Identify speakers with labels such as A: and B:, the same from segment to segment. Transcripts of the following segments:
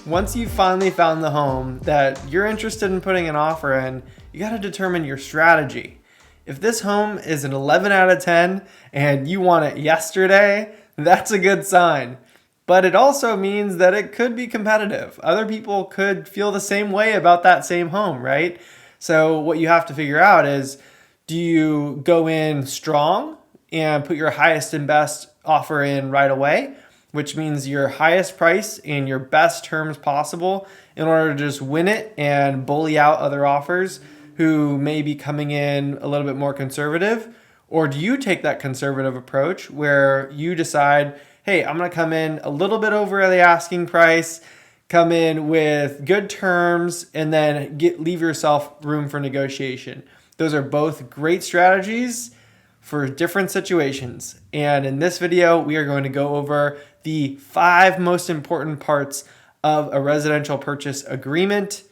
A: Once you've finally found the home that you're interested in putting an offer in, you got to determine your strategy. If this home is an 11 out of 10 and you want it yesterday, that's a good sign. But it also means that it could be competitive. Other people could feel the same way about that same home, right? So what you have to figure out is, do you go in strong and put your highest and best offer in right away, which means your highest price and your best terms possible in order to just win it and bully out other offers who may be coming in a little bit more conservative? Or do you take that conservative approach where you decide, hey, I'm going to come in a little bit over the asking price, come in with good terms, and then leave yourself room for negotiation? Those are both great strategies for different situations. And in this video, we are going to go over the 5 most important parts of a residential purchase agreement.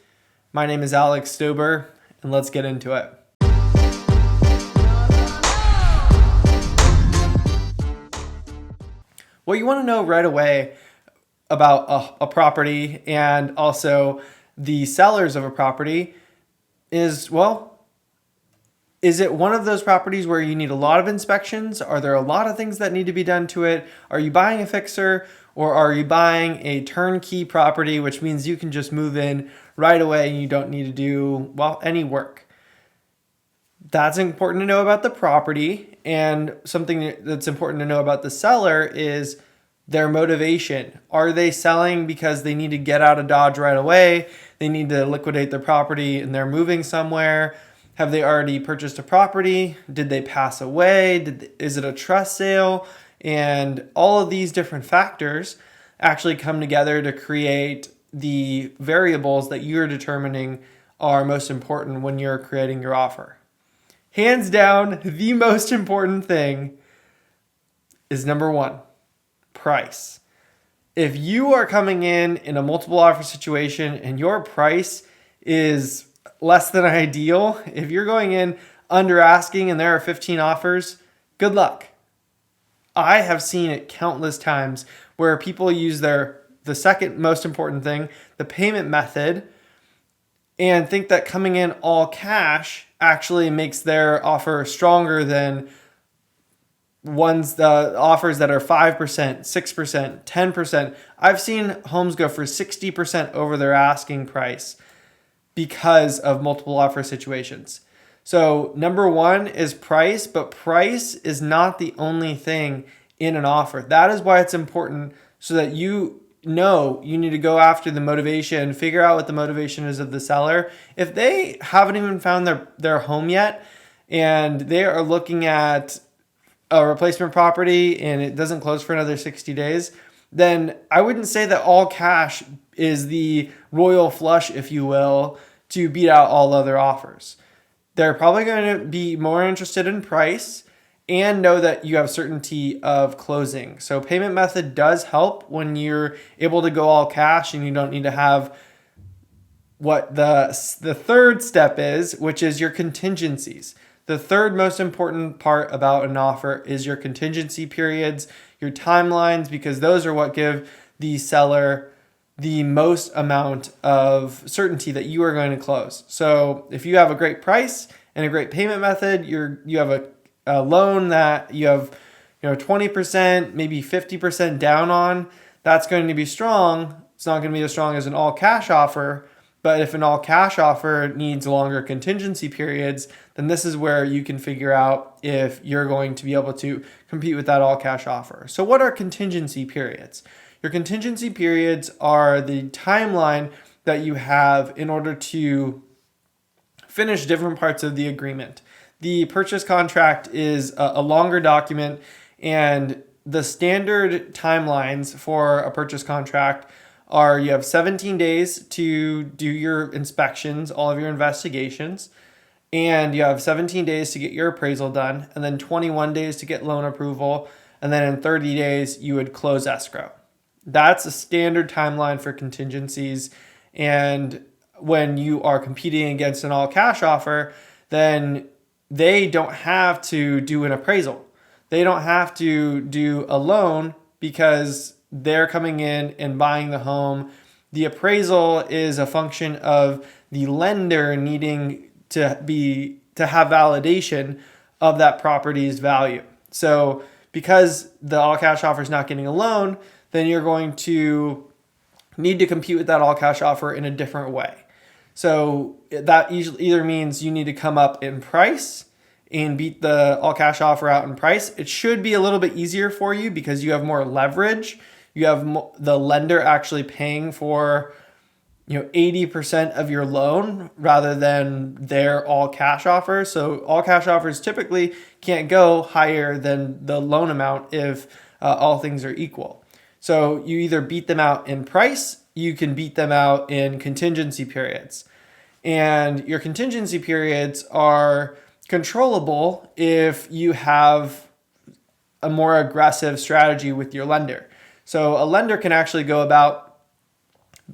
A: My name is Alex Stoeber, and let's get into it. What you want to know right away about a property and also the sellers of a property is, well, is it one of those properties where you need a lot of inspections? Are there a lot of things that need to be done to it? Are you buying a fixer, or are you buying a turnkey property, which means you can just move in right away and you don't need to do, well, any work? That's important to know about the property. And something that's important to know about the seller is their motivation. Are they selling because they need to get out of Dodge right away? They need to liquidate their property and they're moving somewhere? Have they already purchased a property? Did they pass away? Is it a trust sale? And all of these different factors actually come together to create the variables that you're determining are most important when you're creating your offer. Hands down, the most important thing is number 1, price. If you are coming in a multiple offer situation and your price is less than ideal, if you're going in under asking and there are 15 offers, good luck. I have seen it countless times where people use the second most important thing, the payment method, and think that coming in all cash actually makes their offer stronger than the offers that are 5%, 6%, 10%. I've seen homes go for 60% over their asking price because of multiple offer situations. So number 1 is price, but price is not the only thing in an offer. That is why it's important, so that you know you need to go after the motivation, figure out what the motivation is of the seller. If they haven't even found their home yet and they are looking at a replacement property and it doesn't close for another 60 days, then I wouldn't say that all cash is the royal flush, if you will, to beat out all other offers. They're probably going to be more interested in price and know that you have certainty of closing. So payment method does help when you're able to go all cash and you don't need to have what the third step is, which is your contingencies. The third most important part about an offer is your contingency periods, your timelines, because those are what give the seller the most amount of certainty that you are going to close. So if you have a great price and a great payment method, you have a loan that you have 20%, maybe 50% down on, that's going to be strong. It's not going to be as strong as an all cash offer. But if an all cash offer needs longer contingency periods, then this is where you can figure out if you're going to be able to compete with that all cash offer. So what are contingency periods? Your contingency periods are the timeline that you have in order to finish different parts of the agreement. The purchase contract is a longer document, and the standard timelines for a purchase contract are you have 17 days to do your inspections, all of your investigations, and you have 17 days to get your appraisal done, and then 21 days to get loan approval, and then in 30 days you would close escrow. That's a standard timeline for contingencies. And when you are competing against an all cash offer, then they don't have to do an appraisal. They don't have to do a loan because they're coming in and buying the home The appraisal is a function of the lender needing to have validation of that property's value. So because the all cash offer is not getting a loan, then you're going to need to compete with that all cash offer in a different way. So that either means you need to come up in price and beat the all cash offer out in price. It should be a little bit easier for you because you have more leverage. You have the lender actually paying for 80% of your loan rather than their all cash offer. So all cash offers typically can't go higher than the loan amount if all things are equal. So you either beat them out in price, you can beat them out in contingency periods. And your contingency periods are controllable if you have a more aggressive strategy with your lender. So a lender can actually go about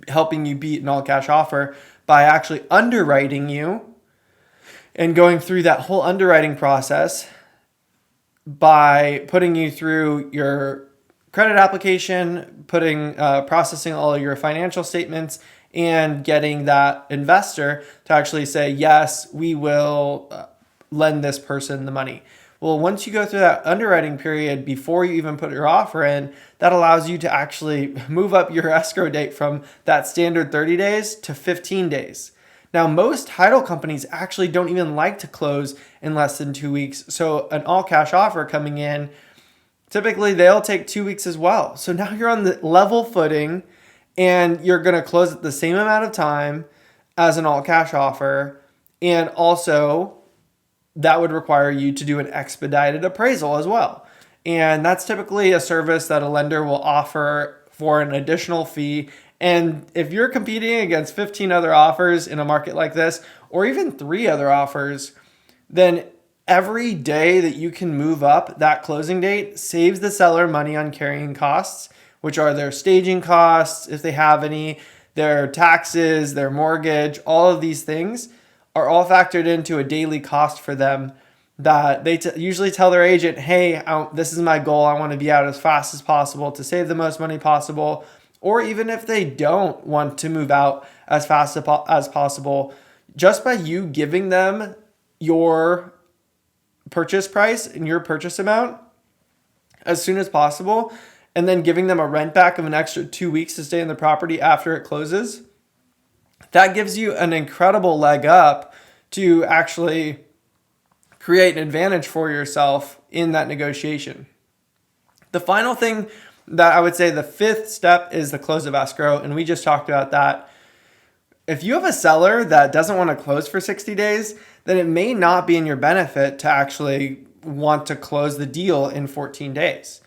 A: helping you beat an all cash offer by actually underwriting you and going through that whole underwriting process by putting you through your credit application, processing all of your financial statements, and getting that investor to actually say, yes, we will lend this person the money. Well, once you go through that underwriting period before you even put your offer in, that allows you to actually move up your escrow date from that standard 30 days to 15 days. Now, most title companies actually don't even like to close in less than 2 weeks. So an all cash offer coming in, typically they'll take 2 weeks as well. So now you're on the level footing and you're going to close at the same amount of time as an all cash offer. And also, that would require you to do an expedited appraisal as well. And that's typically a service that a lender will offer for an additional fee. And if you're competing against 15 other offers in a market like this, or even 3 other offers, then every day that you can move up that closing date saves the seller money on carrying costs, which are their staging costs, if they have any, their taxes, their mortgage, all of these things are all factored into a daily cost for them that they usually tell their agent, hey, this is my goal. I want to be out as fast as possible to save the most money possible. Or even if they don't want to move out as fast as possible, just by you giving them your purchase price and your purchase amount as soon as possible, and then giving them a rent back of an extra 2 weeks to stay in the property after it closes, that gives you an incredible leg up to actually create an advantage for yourself in that negotiation. The final thing that I would say, the 5th step, is the close of escrow. And we just talked about that. If you have a seller that doesn't want to close for 60 days, then it may not be in your benefit to actually want to close the deal in 14 days.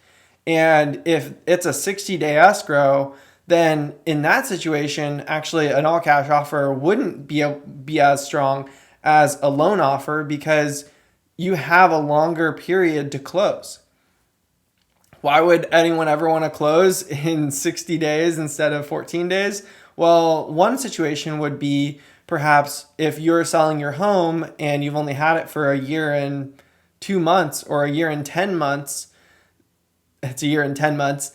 A: And if it's a 60-day escrow, then in that situation, actually an all cash offer wouldn't be as strong as a loan offer because you have a longer period to close. Why would anyone ever want to close in 60 days instead of 14 days? Well, one situation would be perhaps if you're selling your home and you've only had it for a year and 2 months or a year and 10 months, it's a year and 10 months,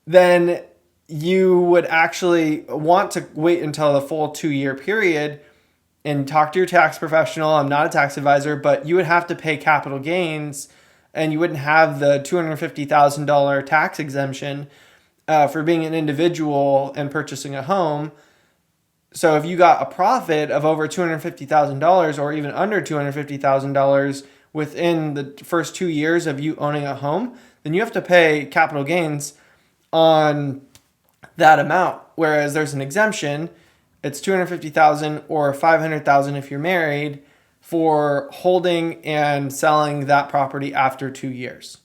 A: then you would actually want to wait until the full 2-year period and talk to your tax professional. I'm not a tax advisor, but you would have to pay capital gains and you wouldn't have the $250,000 tax exemption for being an individual and purchasing a home. So if you got a profit of over $250,000 or even under $250,000 within the first 2 years of you owning a home, then you have to pay capital gains on that amount. Whereas there's an exemption, it's $250,000 or $500,000 if you're married, for holding and selling that property after 2 years.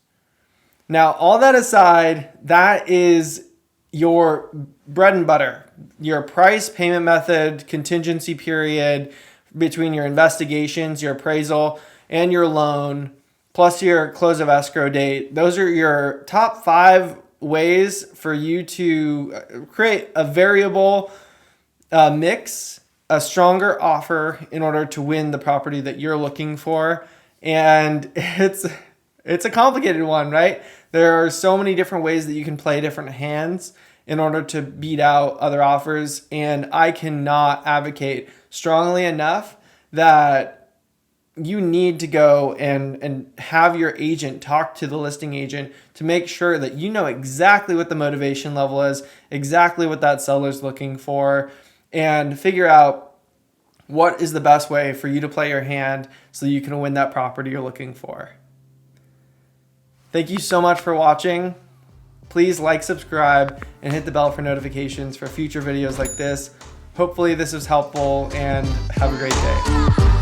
A: Now, all that aside, that is your bread and butter, your price, payment method, contingency period between your investigations, your appraisal, and your loan, plus your close of escrow date. Those are your top 5 ways for you to create a variable mix, a stronger offer in order to win the property that you're looking for. And it's a complicated one, right? There are so many different ways that you can play different hands. in order to beat out other offers. And I cannot advocate strongly enough that you need to go and have your agent talk to the listing agent to make sure that you know exactly what the motivation level is, exactly what that seller's looking for, and figure out what is the best way for you to play your hand so you can win that property you're looking for. Thank you so much for watching. Please like, subscribe, and hit the bell for notifications for future videos like this. Hopefully this was helpful, and have a great day.